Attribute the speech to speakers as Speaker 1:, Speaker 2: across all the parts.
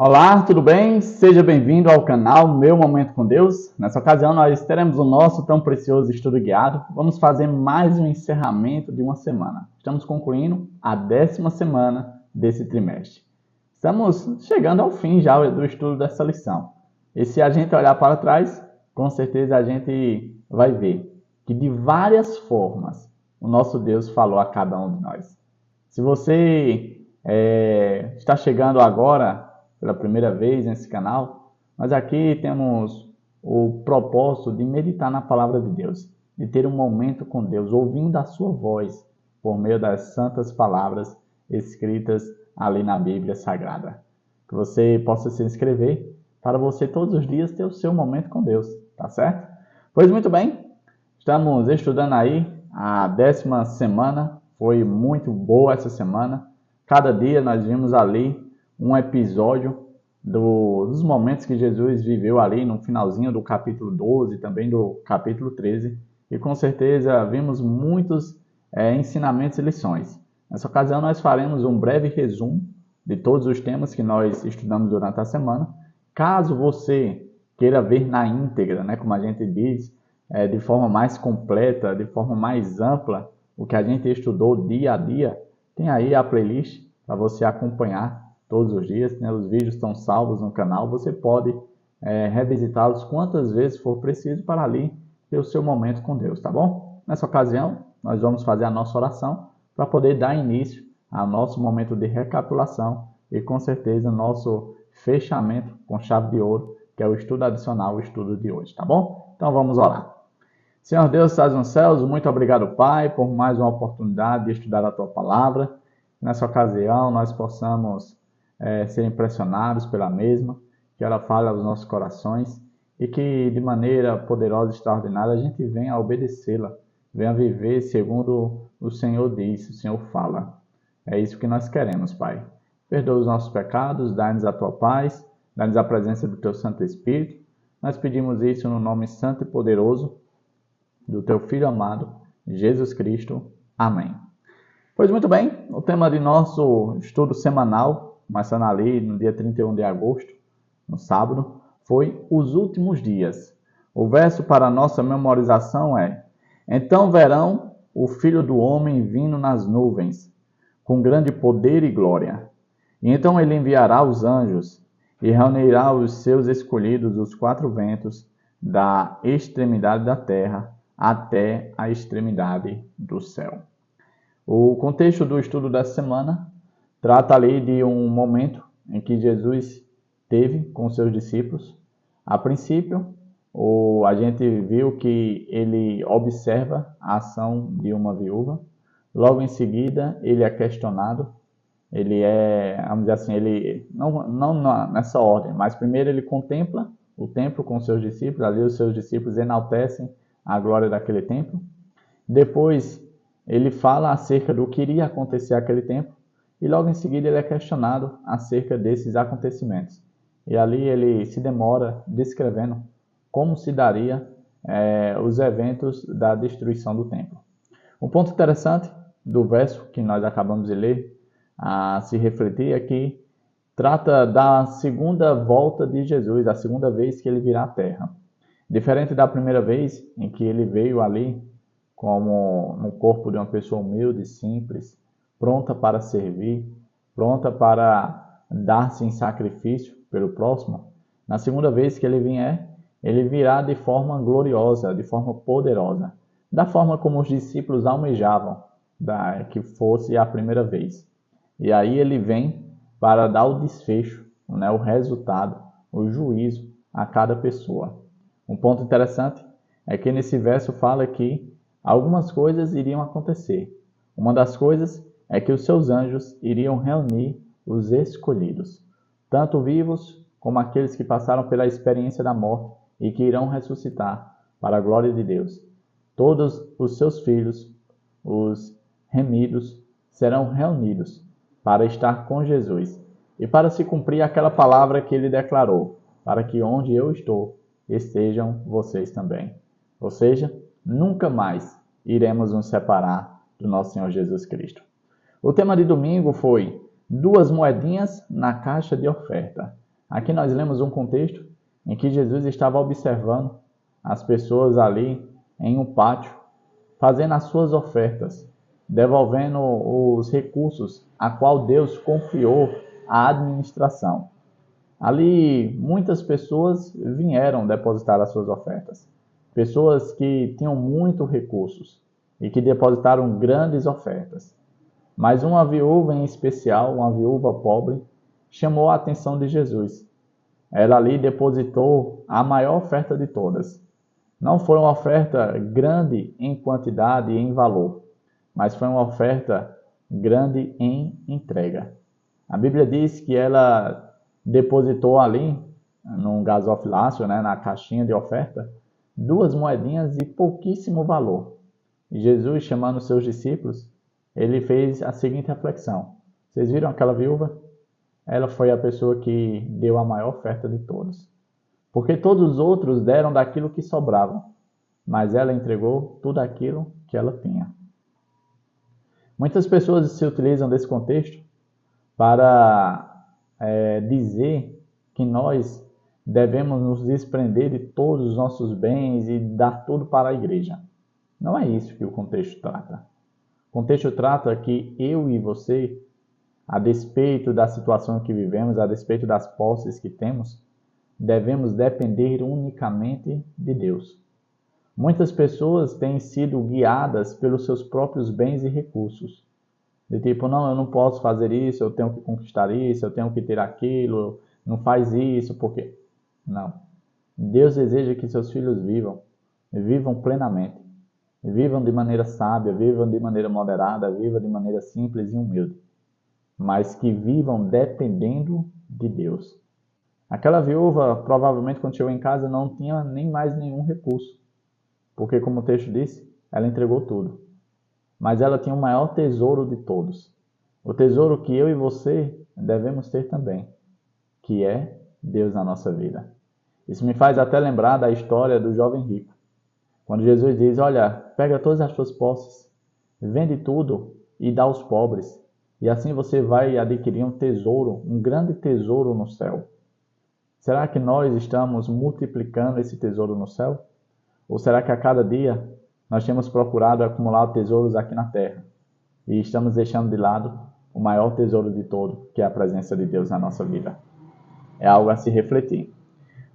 Speaker 1: Olá, tudo bem? Seja bem-vindo ao canal Meu Momento com Deus. Nessa ocasião nós teremos o nosso tão precioso estudo guiado. Vamos fazer mais um encerramento de uma semana. Estamos concluindo a 10ª semana desse trimestre. Estamos chegando ao fim já do estudo dessa lição. E se a gente olhar para trás, com certeza a gente vai ver que de várias formas o nosso Deus falou a cada um de nós. Se você está chegando agora pela primeira vez nesse canal, nós aqui temos o propósito de meditar na palavra de Deus, de ter um momento com Deus, ouvindo a sua voz por meio das santas palavras escritas ali na Bíblia Sagrada. Que você possa se inscrever para você todos os dias ter o seu momento com Deus, tá certo? Pois muito bem, estamos estudando aí a 10ª semana, foi muito boa essa semana. Cada dia nós vimos ali um episódio dos momentos que Jesus viveu ali no finalzinho do capítulo 12, também do capítulo 13, e com certeza vimos muitos ensinamentos e lições. Nessa ocasião nós faremos um breve resumo de todos os temas que nós estudamos durante a semana. Caso você queira ver na íntegra, como a gente diz, de forma mais completa, de forma mais ampla, o que a gente estudou dia a dia, tem aí a playlist para você acompanhar todos os dias, os vídeos estão salvos no canal, você pode revisitá-los quantas vezes for preciso para ali ter o seu momento com Deus, tá bom? Nessa ocasião, nós vamos fazer a nossa oração para poder dar início ao nosso momento de recapitulação e com certeza nosso fechamento com chave de ouro, que é o estudo adicional, o estudo de hoje, tá bom? Então vamos orar. Senhor Deus que estás nos céus, muito obrigado, Pai, por mais uma oportunidade de estudar a Tua Palavra. Nessa ocasião, nós possamos ser impressionados pela mesma, que ela fale aos nossos corações e que de maneira poderosa e extraordinária a gente venha a obedecê-la, venha viver segundo o Senhor diz, o Senhor fala. É isso que nós queremos, Pai. Perdoa os nossos pecados, dá-nos a Tua paz, dá-nos a presença do Teu Santo Espírito. Nós pedimos isso no nome santo e poderoso do Teu Filho amado, Jesus Cristo. Amém. Pois muito bem, o tema de nosso estudo semanal, começando ali no dia 31 de agosto, no sábado, foi os últimos dias. O verso para a nossa memorização é: Então verão o Filho do Homem vindo nas nuvens, com grande poder e glória. E então ele enviará os anjos e reunirá os seus escolhidos dos 4 ventos, da extremidade da terra até a extremidade do céu. O contexto do estudo dessa semana trata ali de um momento em que Jesus teve com seus discípulos. A princípio, a gente viu que ele observa a ação de uma viúva. Logo em seguida, ele é questionado. Ele vamos dizer assim, ele não nessa ordem, mas primeiro ele contempla o templo com seus discípulos. Ali os seus discípulos enaltecem a glória daquele templo. Depois, ele fala acerca do que iria acontecer naquele templo. E logo em seguida ele é questionado acerca desses acontecimentos. E ali ele se demora descrevendo como se daria os eventos da destruição do templo. Um ponto interessante do verso que nós acabamos de ler, a se refletir, é que trata da segunda volta de Jesus, a segunda vez que ele virá à terra. Diferente da primeira vez em que ele veio ali como no corpo de uma pessoa humilde, simples, pronta para servir, pronta para dar-se em sacrifício pelo próximo, na segunda vez que ele vier, ele virá de forma gloriosa, de forma poderosa, da forma como os discípulos almejavam que fosse a primeira vez. E aí ele vem para dar o desfecho, o resultado, o juízo a cada pessoa. Um ponto interessante é que nesse verso fala que algumas coisas iriam acontecer. Uma das coisas é que os seus anjos iriam reunir os escolhidos, tanto vivos como aqueles que passaram pela experiência da morte e que irão ressuscitar para a glória de Deus. Todos os seus filhos, os remidos, serão reunidos para estar com Jesus e para se cumprir aquela palavra que ele declarou, para que onde eu estou, estejam vocês também. Ou seja, nunca mais iremos nos separar do nosso Senhor Jesus Cristo. O tema de domingo foi 2 moedinhas na caixa de oferta. Aqui nós lemos um contexto em que Jesus estava observando as pessoas ali em um pátio, fazendo as suas ofertas, devolvendo os recursos a qual Deus confiou à administração. Ali muitas pessoas vieram depositar as suas ofertas. Pessoas que tinham muitos recursos e que depositaram grandes ofertas. Mas uma viúva em especial, uma viúva pobre, chamou a atenção de Jesus. Ela ali depositou a maior oferta de todas. Não foi uma oferta grande em quantidade e em valor, mas foi uma oferta grande em entrega. A Bíblia diz que ela depositou ali, num gasofilácio, na caixinha de oferta, 2 moedinhas de pouquíssimo valor. E Jesus, chamando seus discípulos, ele fez a seguinte reflexão. Vocês viram aquela viúva? Ela foi a pessoa que deu a maior oferta de todos. Porque todos os outros deram daquilo que sobrava, mas ela entregou tudo aquilo que ela tinha. Muitas pessoas se utilizam desse contexto para dizer que nós devemos nos desprender de todos os nossos bens e dar tudo para a igreja. Não é isso que o contexto trata. O contexto trata que eu e você, a despeito da situação que vivemos, a despeito das posses que temos, devemos depender unicamente de Deus. Muitas pessoas têm sido guiadas pelos seus próprios bens e recursos. De tipo, não, eu não posso fazer isso, eu tenho que conquistar isso, eu tenho que ter aquilo, não faz isso, porque... Não. Deus deseja que seus filhos vivam plenamente. Vivam de maneira sábia, vivam de maneira moderada, vivam de maneira simples e humilde. Mas que vivam dependendo de Deus. Aquela viúva, provavelmente, quando chegou em casa, não tinha nem mais nenhum recurso. Porque, como o texto disse, ela entregou tudo. Mas ela tinha o maior tesouro de todos. O tesouro que eu e você devemos ter também, que é Deus na nossa vida. Isso me faz até lembrar da história do jovem rico. Quando Jesus diz, olha, pega todas as suas posses, vende tudo e dá aos pobres. E assim você vai adquirir um tesouro, um grande tesouro no céu. Será que nós estamos multiplicando esse tesouro no céu? Ou será que a cada dia nós temos procurado acumular tesouros aqui na terra e estamos deixando de lado o maior tesouro de todo, que é a presença de Deus na nossa vida? É algo a se refletir.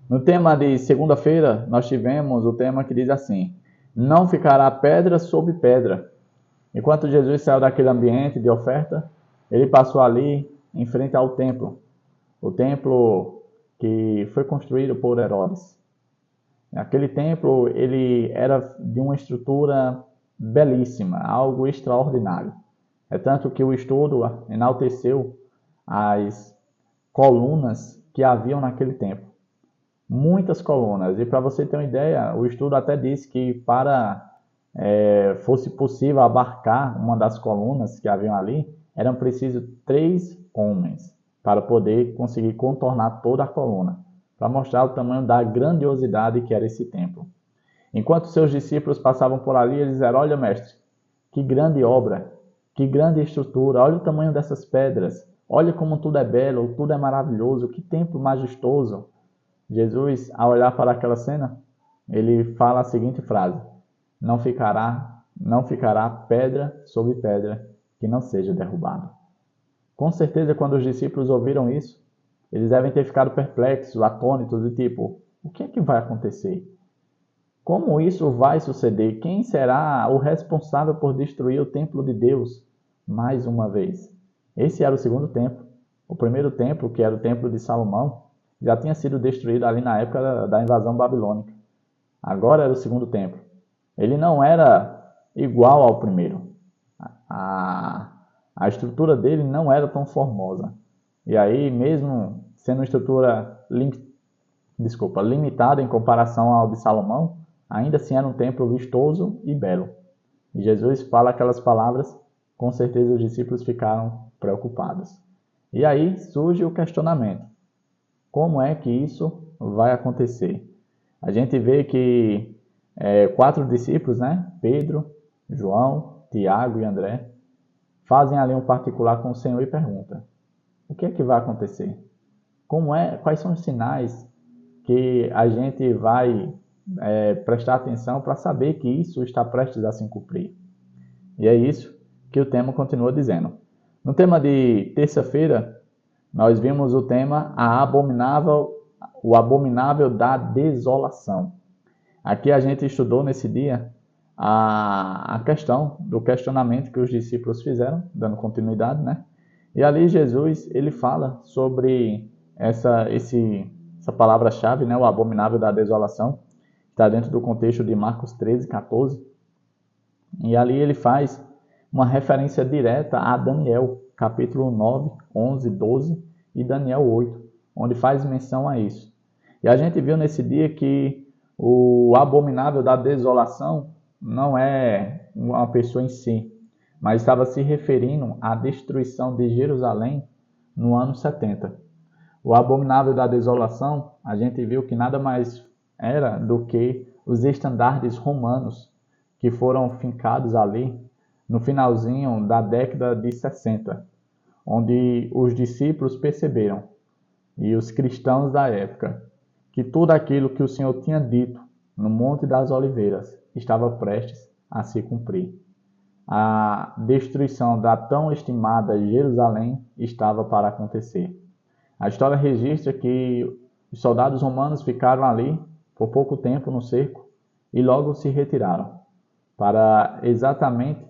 Speaker 1: No tema de segunda-feira, nós tivemos o tema que diz assim: não ficará pedra sobre pedra. Enquanto Jesus saiu daquele ambiente de oferta, ele passou ali em frente ao templo. O templo que foi construído por Herodes. Aquele templo, ele era de uma estrutura belíssima, algo extraordinário. É tanto que o estudo enalteceu as colunas que haviam naquele templo. Muitas colunas. E para você ter uma ideia, o estudo até disse que para fosse possível abarcar uma das colunas que haviam ali, eram precisos 3 homens para poder conseguir contornar toda a coluna, para mostrar o tamanho da grandiosidade que era esse templo. Enquanto seus discípulos passavam por ali, eles disseram, olha, mestre, que grande obra, que grande estrutura, olha o tamanho dessas pedras, olha como tudo é belo, tudo é maravilhoso, que templo majestoso. Jesus, ao olhar para aquela cena, ele fala a seguinte frase: não ficará pedra sobre pedra que não seja derrubada. Com certeza, quando os discípulos ouviram isso, eles devem ter ficado perplexos, atônitos, do tipo, o que é que vai acontecer? Como isso vai suceder? Quem será o responsável por destruir o templo de Deus mais uma vez? Esse era o segundo templo. O primeiro templo, que era o templo de Salomão, já tinha sido destruído ali na época da invasão babilônica. Agora era o segundo templo. Ele não era igual ao primeiro. A estrutura dele não era tão formosa. E aí, mesmo sendo uma estrutura limitada em comparação ao de Salomão, ainda assim era um templo vistoso e belo. E Jesus fala aquelas palavras, com certeza os discípulos ficaram preocupados. E aí surge o questionamento: como é que isso vai acontecer? A gente vê que 4 discípulos, Pedro, João, Tiago e André, fazem ali um particular com o Senhor e perguntam: o que é que vai acontecer? quais são os sinais que a gente vai prestar atenção para saber que isso está prestes a se cumprir. E é isso que o tema continua dizendo. No tema de terça-feira, nós vimos o tema o abominável da desolação. Aqui a gente estudou nesse dia a questão do questionamento que os discípulos fizeram, dando continuidade, né? E ali Jesus, ele fala sobre essa palavra-chave, né? O abominável da desolação, que está dentro do contexto de Marcos 13, 14. E ali ele faz uma referência direta a Daniel, capítulo 9, 11, 12 e Daniel 8, onde faz menção a isso. E a gente viu nesse dia que o abominável da desolação não é uma pessoa em si, mas estava se referindo à destruição de Jerusalém no ano 70. O abominável da desolação, a gente viu que nada mais era do que os estandartes romanos que foram fincados ali no finalzinho da década de 60, onde os discípulos perceberam, e os cristãos da época, que tudo aquilo que o Senhor tinha dito no Monte das Oliveiras estava prestes a se cumprir. A destruição da tão estimada Jerusalém estava para acontecer. A história registra que os soldados romanos ficaram ali por pouco tempo no cerco e logo se retiraram, para exatamente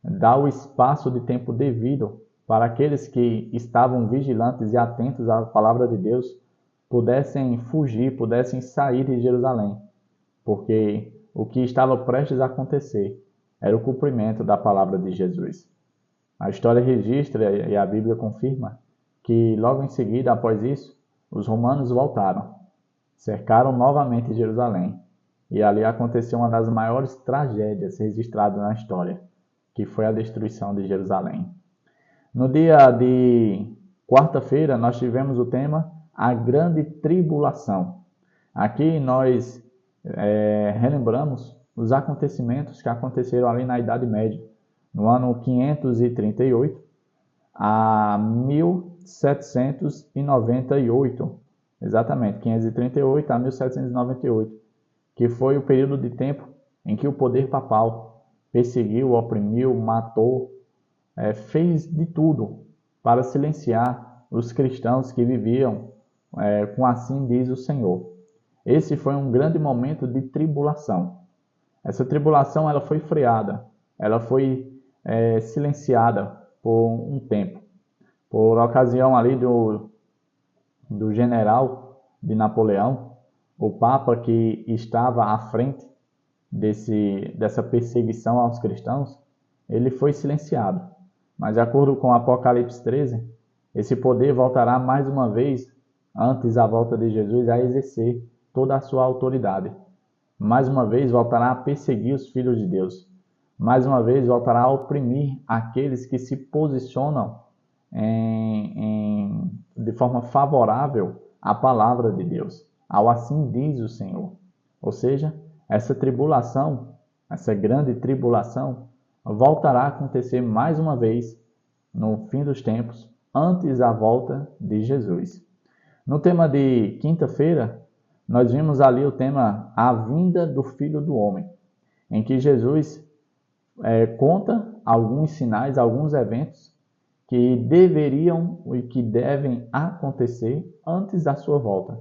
Speaker 1: dar o espaço de tempo devido para aqueles que estavam vigilantes e atentos à palavra de Deus pudessem fugir, pudessem sair de Jerusalém, porque o que estava prestes a acontecer era o cumprimento da palavra de Jesus. A história registra e a Bíblia confirma que logo em seguida, após isso, os romanos voltaram, cercaram novamente Jerusalém, e ali aconteceu uma das maiores tragédias registradas na história, que foi a destruição de Jerusalém. No dia de quarta-feira, nós tivemos o tema A Grande Tribulação. Aqui nós relembramos os acontecimentos que aconteceram ali na Idade Média, no ano 538 a 1798, exatamente, 538 a 1798, que foi o período de tempo em que o poder papal perseguiu, oprimiu, matou, fez de tudo para silenciar os cristãos que viviam com assim diz o Senhor. Esse foi um grande momento de tribulação. Essa tribulação ela foi freada, ela foi silenciada por um tempo. Por ocasião ali do general de Napoleão, o Papa que estava à frente dessa perseguição aos cristãos, ele foi silenciado. Mas de acordo com Apocalipse 13, esse poder voltará mais uma vez, antes da volta de Jesus, a exercer toda a sua autoridade. Mais uma vez voltará a perseguir os filhos de Deus. Mais uma vez voltará a oprimir aqueles que se posicionam de forma favorável à palavra de Deus, ao assim diz o Senhor. Ou seja, essa tribulação, essa grande tribulação, voltará a acontecer mais uma vez no fim dos tempos, antes da volta de Jesus. No tema de quinta-feira, nós vimos ali o tema A Vinda do Filho do Homem, em que Jesus conta alguns sinais, alguns eventos que deveriam e que devem acontecer antes da sua volta.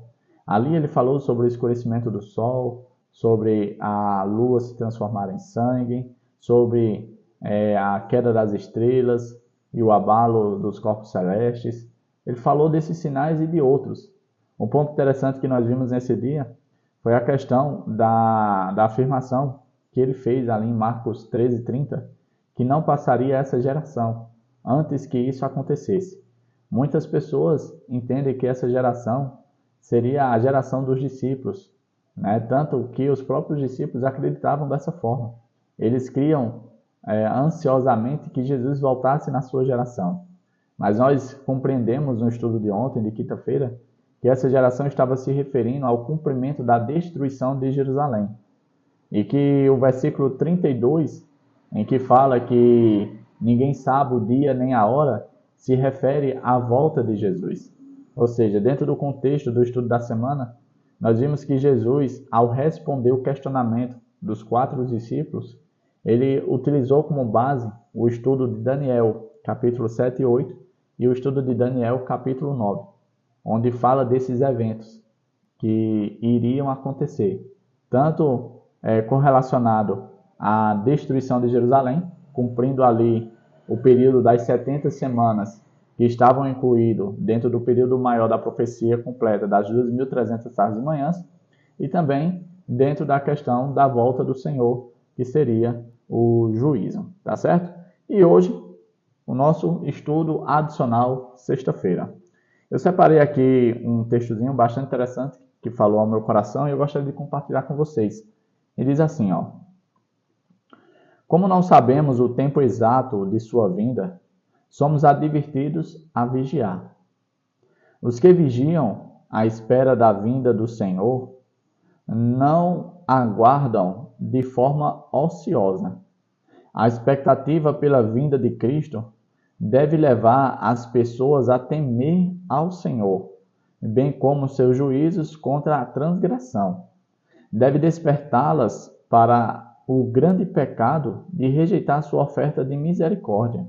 Speaker 1: Ali ele falou sobre o escurecimento do sol, sobre a lua se transformar em sangue, sobre a queda das estrelas e o abalo dos corpos celestes. Ele falou desses sinais e de outros. Um ponto interessante que nós vimos nesse dia foi a questão da afirmação que ele fez ali em Marcos 13:30, que não passaria essa geração antes que isso acontecesse. Muitas pessoas entendem que essa geração seria a geração dos discípulos, né? Tanto que os próprios discípulos acreditavam dessa forma. Eles criam ansiosamente que Jesus voltasse na sua geração. Mas nós compreendemos no estudo de ontem, de quinta-feira, que essa geração estava se referindo ao cumprimento da destruição de Jerusalém. E que o versículo 32, em que fala que ninguém sabe o dia nem a hora, se refere à volta de Jesus. Ou seja, dentro do contexto do estudo da semana, nós vimos que Jesus, ao responder o questionamento dos 4 discípulos, ele utilizou como base o estudo de Daniel, capítulo 7 e 8, e o estudo de Daniel, capítulo 9, onde fala desses eventos que iriam acontecer, tanto correlacionado à destruição de Jerusalém, cumprindo ali o período das 70 semanas que estavam incluídos dentro do período maior da profecia completa das 2.300 tardes e manhãs, e também dentro da questão da volta do Senhor, que seria o juízo, tá certo? E hoje, o nosso estudo adicional, sexta-feira. Eu separei aqui um textozinho bastante interessante que falou ao meu coração e eu gostaria de compartilhar com vocês. Ele diz assim, ó: como não sabemos o tempo exato de sua vinda, somos advertidos a vigiar. Os que vigiam à espera da vinda do Senhor não aguardam de forma ociosa. A expectativa pela vinda de Cristo deve levar as pessoas a temer ao Senhor, bem como seus juízos contra a transgressão. Deve despertá-las para o grande pecado de rejeitar sua oferta de misericórdia.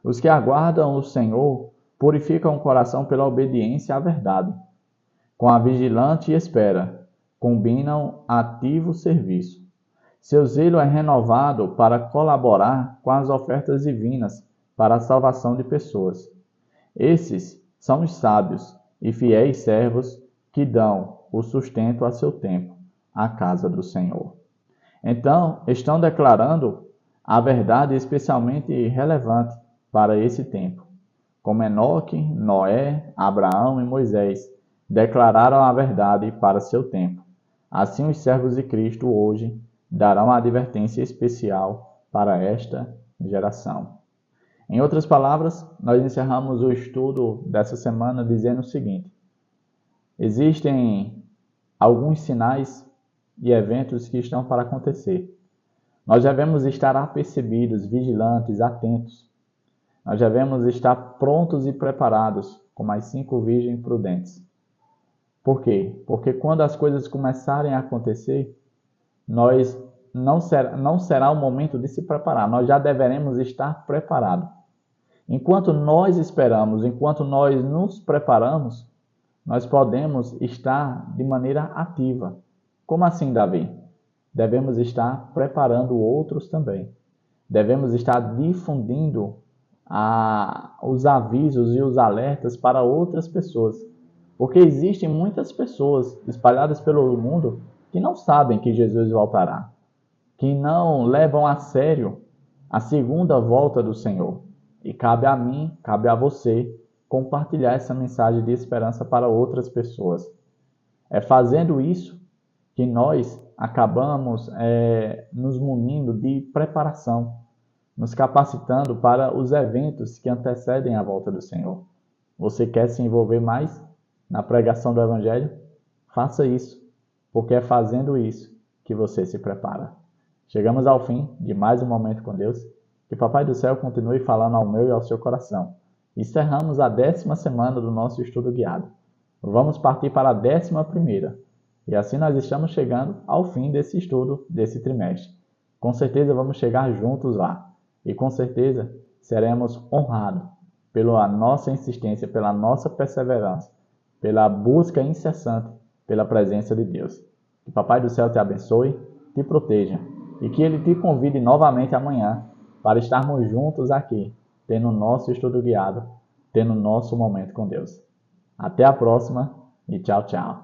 Speaker 1: Os que aguardam o Senhor purificam o coração pela obediência à verdade. Com a vigilante espera, combinam ativo serviço. Seu zelo é renovado para colaborar com as ofertas divinas para a salvação de pessoas. Esses são os sábios e fiéis servos que dão o sustento a seu tempo, à casa do Senhor. Então, estão declarando a verdade especialmente relevante para esse tempo. Como Enoque, Noé, Abraão e Moisés declararam a verdade para seu tempo. Assim os servos de Cristo hoje darão a advertência especial para esta geração. Em outras palavras, nós encerramos o estudo dessa semana dizendo o seguinte: existem alguns sinais e eventos que estão para acontecer. Nós devemos estar apercebidos, vigilantes, atentos. Nós devemos estar prontos e preparados, como as 5 virgens prudentes. Por quê? Porque quando as coisas começarem a acontecer, não será o momento de se preparar. Nós já deveremos estar preparados. Enquanto nós esperamos, enquanto nós nos preparamos, nós podemos estar de maneira ativa. Como assim, Davi? Devemos estar preparando outros também. Devemos estar difundindo os avisos e os alertas para outras pessoas. Porque existem muitas pessoas espalhadas pelo mundo que não sabem que Jesus voltará, que não levam a sério a segunda volta do Senhor. E cabe a mim, cabe a você, compartilhar essa mensagem de esperança para outras pessoas. É fazendo isso que nós acabamos nos munindo de preparação, nos capacitando para os eventos que antecedem a volta do Senhor. Você quer se envolver mais na pregação do Evangelho? Faça isso, porque é fazendo isso que você se prepara. Chegamos ao fim de mais um Momento com Deus. Que Papai do Céu continue falando ao meu e ao seu coração. Encerramos a 10ª semana do nosso estudo guiado. Vamos partir para a 11ª. E assim nós estamos chegando ao fim desse estudo, desse trimestre. Com certeza vamos chegar juntos lá. E com certeza seremos honrados pela nossa insistência, pela nossa perseverança, pela busca incessante pela presença de Deus. Que Papai do Céu te abençoe, te proteja e que Ele te convide novamente amanhã para estarmos juntos aqui, tendo o nosso estudo guiado, tendo o nosso momento com Deus. Até a próxima e tchau, tchau.